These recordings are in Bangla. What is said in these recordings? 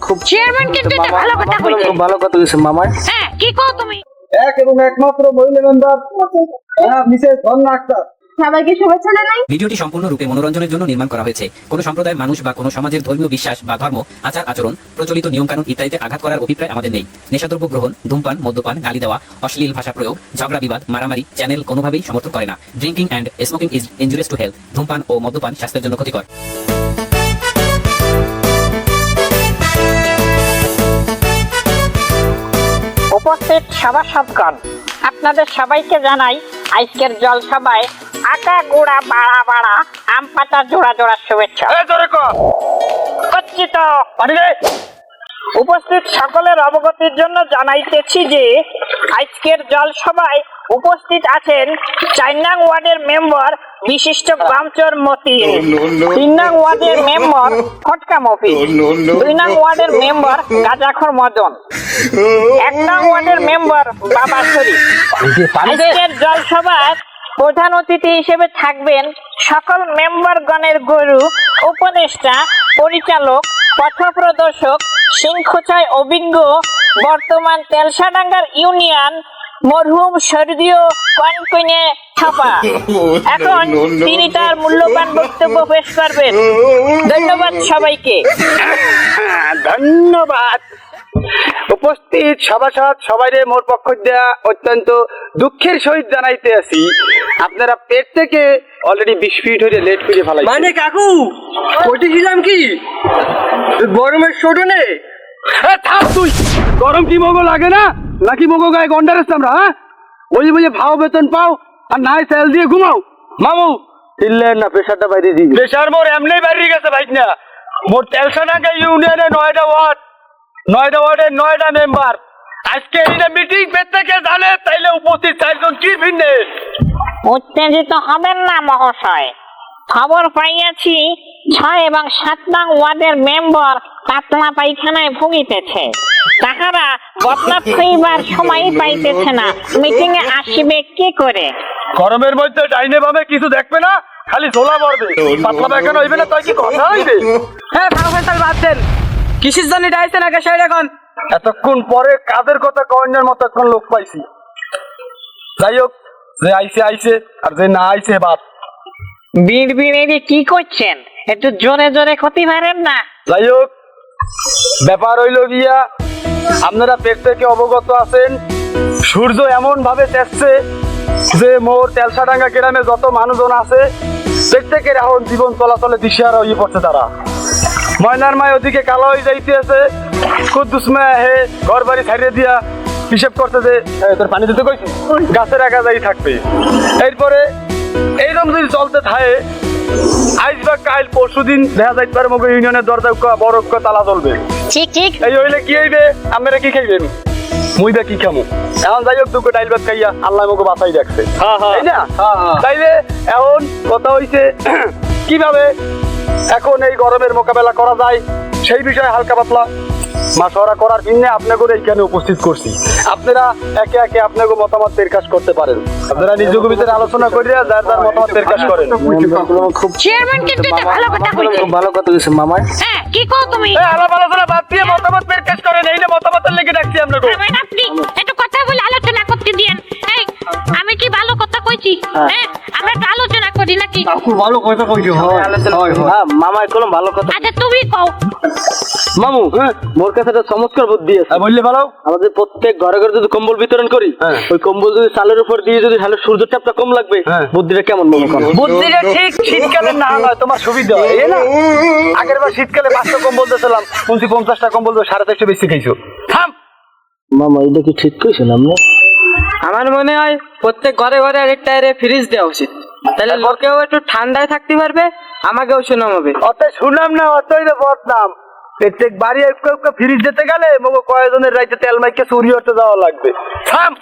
খুব চেয়ারম্যান কিন্তু এটা ভালো কথা কইছে। খুব ভালো কথা কইছে মামা। হ্যাঁ, কি কও তুমি? এক এবং একমাত্র মহিলা মেম্বার মিসেস ঝর্ণা আক্তার। সবাইকে শুভেচ্ছা জানাই। ভিডিওটি সম্পূর্ণরূপে মনোরঞ্জনের জন্য নির্মাণ করা হয়েছে। কোনো সম্প্রদায়ের মানুষ বা কোনো সমাজের ধর্মীয় বিশ্বাস বা ধর্ম, আচার আচরণ, প্রচলিত নিয়মকানুন ইত্যাদিতে আঘাত করার অভিপ্রায় আমাদের নেই। নেশাদ্রব্য গ্রহণ, ধূমপান, মদ্যপান, গালি দেওয়া, অশ্লীল ভাষা প্রয়োগ, ঝগড়া বিবাদ, মারামারি চ্যানেল কোনোভাবেই সমর্থন করে না। Drinking and smoking is injurious to health. ধূমপান ও মদ্যপান স্বাস্থ্যের জন্য ক্ষতিকর। উপস্থিত সভাসদগণ, আপনাদের সবাইকে জানাই আজকের জলসভায় আটা গোড়া বাড়া বাড়া আম পাতা জোড়া জোড়া শুভেচ্ছা। করছি তো। উপস্থিত সকলের অবগতির জন্য জানাইতেছি যে আজকের জলসভায় উপস্থিত আছেন 4 নং ওয়ার্ডের মেম্বার বিশিষ্ট গ্রামচর মতিন, 3 নং ওয়ার্ডের মেম্বার ফটকা মফি, 2 নং ওয়ার্ডের মেম্বার গাজাখর মদন, 1 নং ওয়ার্ডের মেম্বার বাবা শরীফ। আজকের জলসভার প্রধান অতিথি হিসেবে থাকবেন সকল মেম্বারগণের গুরু, উপদেষ্টা, পরিচালক, পথপ্রদর্শক, সিংখোচায় অভিজ্ঞ, বর্তমান তেলসাডাঙ্গার ইউনিয়ন মরহুম স্বর্গীয় কনকনে ছাপা। এখন তিনি তার মূল্যবান বক্তব্য পেশ করবেন। ধন্যবাদ সবাইকে। ধন্যবাদ। উপস্থিত সভাসদ সবাইরে মোর পক্ষ দিয়া অত্যন্ত দুঃখের সহিত জানাইতে আছি, আপনারা পেট থেকে অলরেডি 20 ফিট হয়ে লেট করে ফেলাই। মানে কাকু কইতেছিলাম কি গরমের শোডনে থাক তুই। গরম কি মগো লাগে না নাকি মগো গায়ে গন্ডার আছে আমরা? হ্যাঁ, বুঝে বুঝে ভাও বেতন পাও আর নাই সেল দিয়ে ঘুমাও। মামু চিল্লেন না, প্রেসারটা বাইরে দিবি। প্রেশার মোর এমনি বাইরে গেছে ভাই না। মোর তেলসাডাঙ্গা ইউনিয়নে 9টা ওয়ার্ড, 9টা ওয়ার্ডের 9টা মেম্বার। আজকে এই মিটিং প্রত্যেকে জানে, তাইলে উপস্থিত 4 জন কি ভিন্নে। উত্তেজিত হবেন না মহাশয়। খবর পাইয়াছি 6 এবং 7 নং ওয়ার্ডের মেম্বার পাতলা পায়খানায় ভুগিতেছে। তাহারা বদলা খাইবার সময় পাইতেছে না, মিটিং এ আসিবে কি করে? গরমের মধ্যে ডাইনে বামে কিছু দেখবে না, খালি ঝোলা মরবে। পাতলা পায়খানা হইবে না, তাই কি কথা হইবে? হ্যাঁ ভালো ফেসাল বাদ দেন। কিসের জন্য ডাইছেন আগে সাইড এখন? এতক্ষণ পরে কাদের কথা কন্যার মতো এখন লোক পাইছি। যাই হোক, যে আইছে আইছে আর যে না আইছে বাদ। বিড় বিড়ে কি করছেন? একটু জোরে জোরে ক্ষতি পারেন না? যাই হোক, ব্যাপার হইল গিয়া আপনারা পেট থেকে অবগত আছেন, সূর্য এমন ভাবে যাচ্ছে যে মোর তেলসাডাঙ্গা গ্রামে যত মানুষজন আছে প্রত্যেকের এখন জীবন চলাচলে দিশেহারা হয়ে পড়ছে। তারা ময়নার মায় ওদিকে কালো হয়ে যাইতে আছে, কুদ্দুস মায় হে ঘর বাড়ি ছাড়িয়ে দিয়া হিসেব করছে যে তোর পানি দিতে কইছি গাছের একা যাই থাকবে। এরপরে এইরকম যদি চলতে থাকে, আজ বা কাল পরশু দিন দেখা যাইতে পারে মগো ইউনিয়নের দরজা বড় তালা চলবে। ঠিক ঠিক। এই হইলে কি হইবে? আপনারা কি খাইবেন? মুই বা কি খামু? এখন যাই হোক, দুটো ডাইল ভাত খাইয়া আল্লাহ মগো বাঁচাই রাখছে, তাই না? তাইলে এখন কথা হইছে কিভাবে এখন এই গরমের মোকাবেলা করা যায় সেই বিষয়ে হালকা পাতলা মাসওয়ারা করার জন্য আপনাকে এইখানে উপস্থিত করছি। আপনারা একে একে আপনাকে মতামত প্রকাশ করতে পারেন। আপনারা নিজেদের ভিতরে আলোচনা করিয়া যার যার মতামত প্রকাশ করেন। খুব চেয়ারম্যান কিন্তু এটা ভালো কথা কইছে। খুব ভালো কথা কইছে মামা। হ্যাঁ, কি কও তুমি? আলাপ আলোচনা বাদ দিয়ে মতামত প্রকাশ করেন। এই যে মতামতের লেগে ডাকছি আপনাকে। আপনি একটু কথা বলে আলোচনা করতে দিয়েন। এই, আমি কি ভালো কথা কইছি? হ্যাঁ, আমরা একটু আলোচনা করি নাকি? খুব ভালো কথা কইছো। হ্যাঁ মামা একদম ভালো কথা। আচ্ছা তুমি কও। মামু মোর কাছে একটা চমৎকার বুদ্ধি আছে। বললে ভালো। আমাদের প্রত্যেক ঘরে ঘরে যদি কম্বল বিতরণ করি, ওই কম্বল যদি চালের উপর দিয়ে যদি হ্যালো সূর্যের তাপটা কম লাগবে, বুদ্ধিটা কেমন মনে করো? বুদ্ধিটা ঠিক শীতকালে না হয় তোমার সুবিধা হয়, এই না? আগের বার শীতকালে 500 কম্বল দিয়েছিলাম, 50টা কম্বল 450 বেশি খাইছো। থাম মামা, এটা কি ঠিক কইছেন আপনি? আমার মনে হয় প্রত্যেক ঘরে ঘরে আরেকটা ফ্রিজ দেওয়া উচিত, তাহলে লোকেও একটু ঠান্ডায় থাকতে পারবে, আমাকেও শোনাম হবে। অত শুনাম না, অতই না বদনাম। প্রত্যেক বাড়ি ফ্রিজ দিতে গেলে মগো কয়েকজনের রাইতে তেল মাইকে চুরি হতে যাওয়া লাগবে। থাম,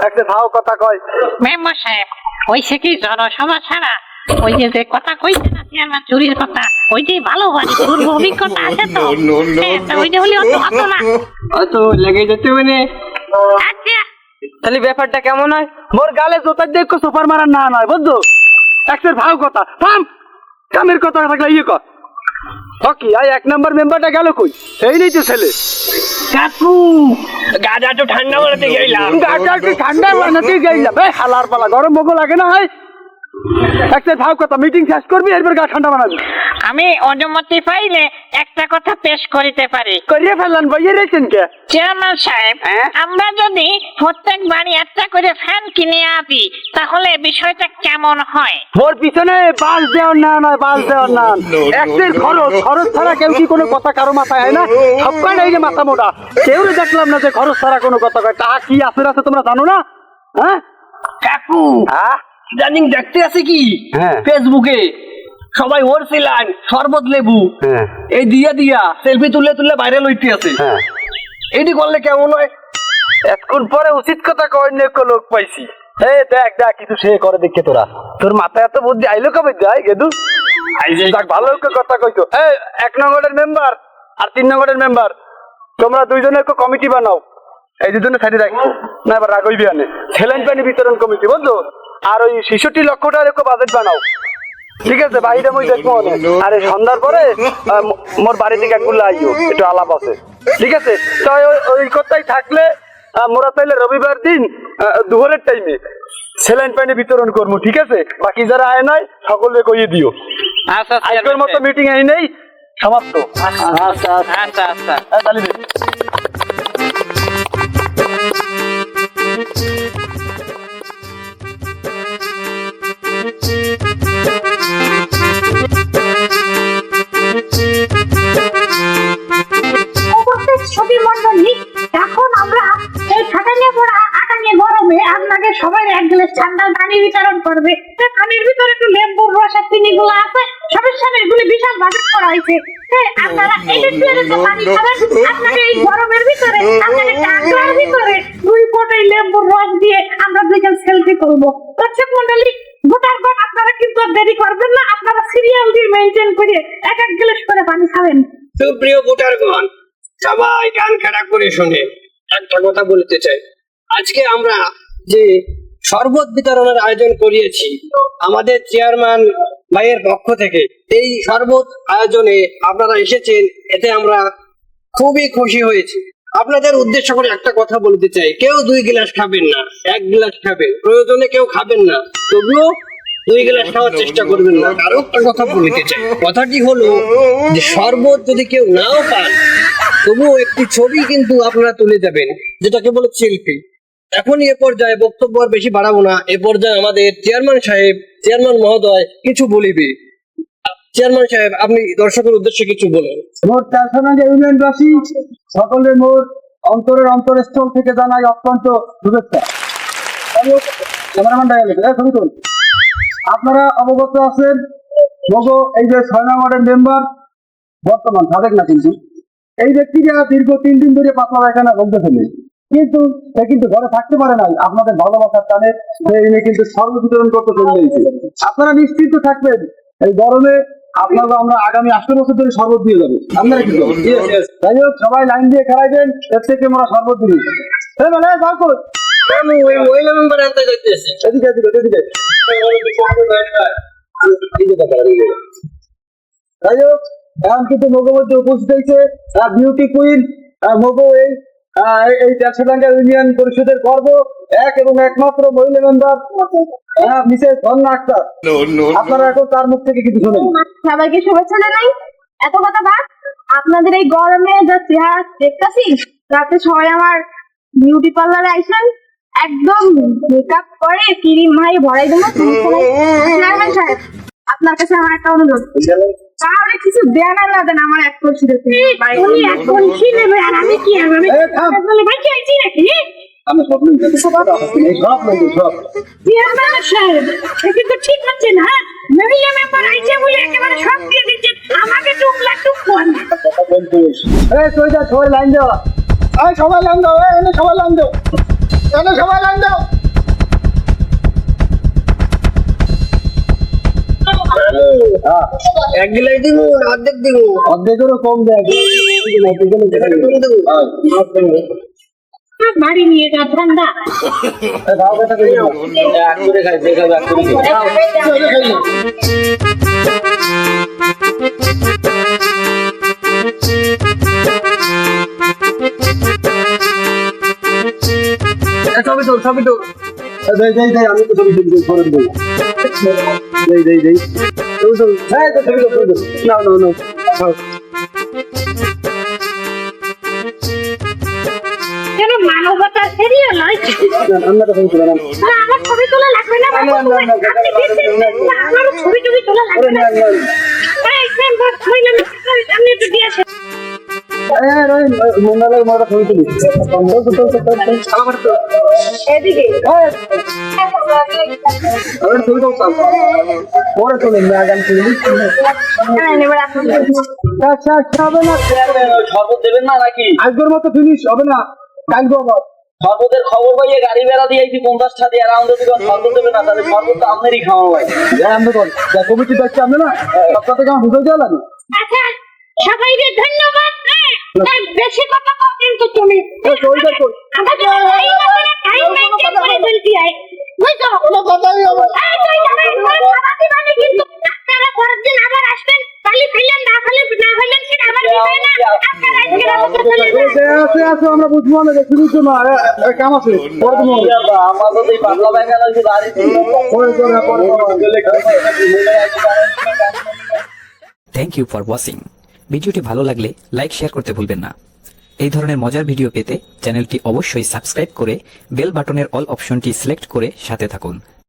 একটা ভাও কথা কয়। মেম্বার সাহেব, হইছে কি জনসভা ছাড়া ওই যে কথা কইছে না চেয়ারম্যান চুরির কথা, ওইটাই ভালো হয়। পূর্ব অভিজ্ঞতা আছে তো। হ্যাঁ, তা ওইটা হলে অত হতো না। তো লেগে যেতে মানে। আচ্ছা, তাহলে ব্যাপারটা কেমন হয়? মোর গালে জোতার দেখো সুপার মারার না নয়, বুঝছো? একটা ভাও কথা। থাম, কামের কথা থাকলে ইয়ে কর। কি আই 1 নাম্বার মেম্বারটা গেল কই? এই নেই তো ছেলে। কাকু গাজা তো ঠান্ডা বানাতে গেলাম। গাটা একটু ঠান্ডা বানাতে গেলাম। এই হালার পালা গরম বগো লাগে না হয়? একটা ভাব কথা মিটিং শেষ করবি এরপর গা ঠান্ডা বানাবি। আমি অনুমতি পাইলে একটা কথা পেশ করিতে পারি। করিয়ে ফেললাম বইয়ে রেখেছেন কে? চেয়ারম্যান সাহেব, আমরা যদি প্রত্যেক বাড়ি একটা করে ফ্যান কিনে আনি তাহলে বিষয়টা কেমন হয়? মোর পিছনে বাস দেওয়ার না নয়, বাস দেওয়ার না। একটির খরচ ছাড়া কেউ কি কোনো কথা কারো মাথায় হয় না? সবাই এই যে মাথা মোটা, কেউ দেখলাম না যে খরচ ছাড়া কোনো কথা কয়। টাকা কি আছে আছে তোমরা জানো না? হ্যাঁ কাকু হ্যাঁ জানিং দেখতে আছে কি হ্যাঁ। ফেসবুকে সবাই ওরছিলেন শরবত লেবু হ্যাঁ এই দিয়া সেলফি তুলে তুলে ভাইরাল হইতে আছে। হ্যাঁ এইটি করলে কেমন হয়? এখন পরে উচিত কথা কয় লোক পাইছি। এই দেখ দেখ কিছু সে করে দেখে তোরা, তোর মাথায় এত বুদ্ধি আইলো কবে যাই গেদু? দেখ ভালো কথা কইতো। এই 1 নম্বরের মেম্বার আর 3 নম্বরের মেম্বার তোমরা দুইজনে একটা কমিটি বানাও। এই দুজনে সাইডে রাখো না, এবার রাগই বিয়ানে ছেলেন পানি বিতরণ কমিটি বুঝছো? আর ওই 66 লক্ষ টাকার একটা বাজেট বানাও, ঠিক আছে? বাইরে মই দেখবো অনেক। আরে সন্ধ্যার পরে মোর বাড়ি থেকে একগুলো আইও, একটু আলাপ আছে, ঠিক আছে? তো ওই কথাই থাকলে মোরা তাইলে রবিবার দিন দুপুরের টাইমে সেলাইন পানি বিতরণ করবো, ঠিক আছে? বাকি যারা আয় নাই সকলে কইয়ে দিও। আচ্ছা আজকের মতো মিটিং এই নেই, সমাপ্ত। আচ্ছা আচ্ছা আচ্ছা। তাহলে ছবি মন্ডলী, এখন আমরা এই খাটালিয়া পড়া আটানিয়া গরমে আপনাকে সবাই এক গ্লাস ঠান্ডা পানি বিতরণ করবে। পানির ভিতরে একটু লেবুর রস আর চিনি গুলো আছে, সবের সামনে এগুলি বিশাল বাজেট করা হয়েছে। আপনারা এই পানি খাবেন, আপনাকে এই গরমের ভিতরে আপনাকে টাকার ভিতরে 2 ফোঁটা লেবুর রস দিয়ে আমরা দুইজন সেলফি করবো। দর্শক মন্ডলী, ভোটারগণ আপনারা কিন্তু আর দেরি করবেন না, আপনারা সিরিয়াল দিয়ে মেনটেন করে এক গ্লাস করে পানি খাবেন। সুপ্রিয় ভোটারগণ, সবাই কান খাড়া করে শুনে একটা কথা বলতে চাই। আজকে আমরা যে শরবত বিতরণের আয়োজন করিয়েছি আমাদের চেয়ারম্যান ভাইয়ের পক্ষ থেকে, এই শরবত আয়োজনে আপনারা এসেছেন, এতে আমরা খুবই খুশি হয়েছি। আপনাদের উদ্দেশ্য করে একটা কথা বলতে চাই, কেউ 2 গ্লাস খাবেন না, 1 গ্লাস খাবেন, প্রয়োজনে কেউ খাবেন না, তবুও 2 গ্লাস খাওয়ার চেষ্টা করবেন না। আরো একটা কথা বলতে চাই, কথাটি হলো যে শরবত যদি কেউ নাও পান তবুও একটি ছবি কিন্তু আপনারা তুলে যাবেন, যেটাকে বলে সেলফি। এখনই এ পর্যায়ে বক্তব্য আর বেশি বাড়াবো না, এ পর্যায়ে আমাদের চেয়ারম্যান মহোদয় কিছু বলিবে। চেয়ারম্যান সাহেব, আপনি দর্শকের উদ্দেশ্যে কিছু বলেন। মোর তেলসাডাঙ্গা ইউনিয়নবাসী সকলে মোর অন্তরস্থল থেকে জানাই অত্যন্ত শুভেচ্ছা। ক্যামেরাম্যানটা গেলে ছবি তুল। আপনারা অবগত আছেন মগো এই যে 6 নম্বরের মেম্বার বর্তমান সাবেক না, কিন্তু এই ব্যক্তিরা দীর্ঘ 3 দিন ধরে পাতলা পায়খানা ভুগতেছেন, কিন্তু সে কিন্তু ঘরে থাকতে পারে নাই। আপনাদের ভালোবাসার টানে সে কিন্তু শরবত বিতরণ করতে চলে গেছে। আপনারা নিশ্চিন্ত থাকবেন, এই গরমে আপনারা আমরা আগামী 8 বছর ধরে শরবত দিয়ে যাবো। আপনারা কি যাই হোক, সবাই লাইন দিয়ে খেলাইবেন, এর থেকে আমরা শরবত দিবি। যাও কর ওই মহিলা মেম্বার আনতে যাইতেছে। এদিকে এদিকে এদিকে। যাই হোক, এখন কিন্তু মগো মধ্যে উপস্থিত হয়েছে বিউটি কুইন মগো, এই তেলসাডাঙ্গা ইউনিয়ন পরিষদের গর্ব, এক এবং একমাত্র মহিলা মেম্বার মিসেস ধন্যা আক্তার। আপনারা এখন তার মুখ থেকে কিছু শোনেন। সবাইকে শুভেচ্ছা জানাই। এত কথা বাদ, আপনাদের এই গরমে যা চেহারা দেখতেছি, রাতে সবাই আমার বিউটি পার্লারে আইসেন, একদম মেকআপ করে ক্রিম মাই ভরাই দেবো। চেয়ারম্যান সাহেব, আপনার কাছে আমার একটা অনুরোধ, তাহলে কিছু দেন আর না দেন আমার এক করছি দেখুন। উনি এখন কি নেবে আর আমি কি আমি ভাই কি আইছি নাকি? আমি সব চেয়ারম্যান সাহেব, এটা তো ঠিক হচ্ছে না। মহিলা মেম্বার আইছে বলে একেবারে সব দিয়ে দিচ্ছে, আমাকে টুকলা টুক কোন সবাই লাইন দাও, সবাই লাইন দাও, এনে সবাই লাইন দাও, এনে সবাই লাইন দাও। এক গ্লাস দিব, অর্ধেক দিব, অর্ধেকেরও কম দেয়। বাড়ি নিয়ে যা ঠান্ডা। খাই ছবি তো দেই আমি তো ছবি তুলছি ফরেন দেই দেই হ্যাঁ তো ছবি তো না যেন মানবতা সেরিয়ে নয় আমরা তো ছবি তুললাম না, আমার ছবি তোলা লাগবে না বাবু, আপনি বিশ্বাস করেন না, আমার ছবি টবি তোলা লাগবে না এই মেম্বার হইলাম আমি একটু দিয়ে আসি মন্ডলের মোটা ছবি তুলি এদিকে আমার ছবি তুলতাম পরে তুলেন না গান তুলি এবার আপনি আচ্ছা হবে না শরবত দেবেন না নাকি? আজকের মতো ফিনিশ হবে না কালকে আবার শরবতের খবর পাইয়ে গাড়ি বেড়া দিয়ে 50টা দিয়ে রাউন্ডে দিবেন, শরবত দেবেন না, তাহলে শরবত তো আপনারই খাওয়া হয়। আমরা করি কমিটি দেখছি আমরা না সপ্তাহ থেকে আমার বুঝে দেওয়া লাগে আচ্ছা সবাইকে ধন্যবাদ হ্যাঁ, বেশি কথা কও কিন্তু তুমি আমাকে টাইম মেইনটেইন করে চলতে হয় বুঝছো কোনো কথাই হবে মানে কিন্তু আপনারা পরের দিন আবার আসবেন খালি ফেলেন না ফেলেন সেটা আবার বিষয় না আপনারা আজকে রাতে চলে যান আছে আমরা বুঝবো না শুরু তো না কাম আছে পরে তুমি আমার তো এই পাগলা ব্যাংকা লাগছে বাড়ি থ্যাংক ইউ ফর ওয়াচিং। ভিডিওটি ভালো লাগলে লাইক শেয়ার করতে ভুলবেন না। এই ধরনের মজার ভিডিও পেতে চ্যানেলটি অবশ্যই সাবস্ক্রাইব করে বেল বাটনের অল অপশনটি সিলেক্ট করে সাথে থাকুন।